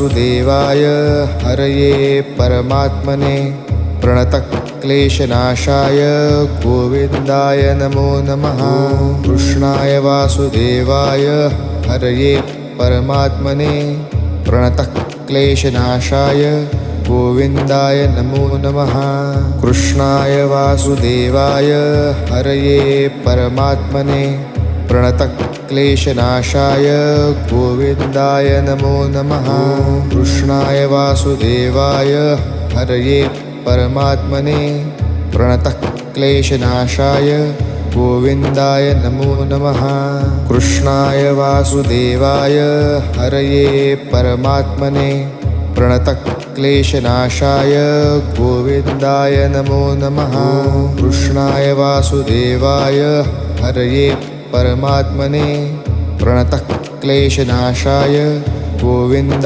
वासुदेवाय हरये परमात्मने प्रणतक्लेशनाशाय गोविन्दाय नमो नमः। कृष्णाय वासुदेवाय हरये परमात्मने प्रणतक्लेशनाशाय गोविन्दाय नमो नमः। कृष्णाय वासुदेवाय हरये परमात्मने प्रणतक्लेशनाशाय गोविन्दाय नमो नमः। कृष्णाय वासुदेवाय हरये परमात्मने प्रणतक्लेशनाशाय गोविन्दाय नमो नमः। कृष्णाय वासुदेवाय हरये परमात्मने प्रणतक्लेशनाशाय गोविन्दाय नमो नमः। कृष्णाय वासुदेवाय हरये परमात्मने प्रणतक्लेशनाशाय गोविन्दाय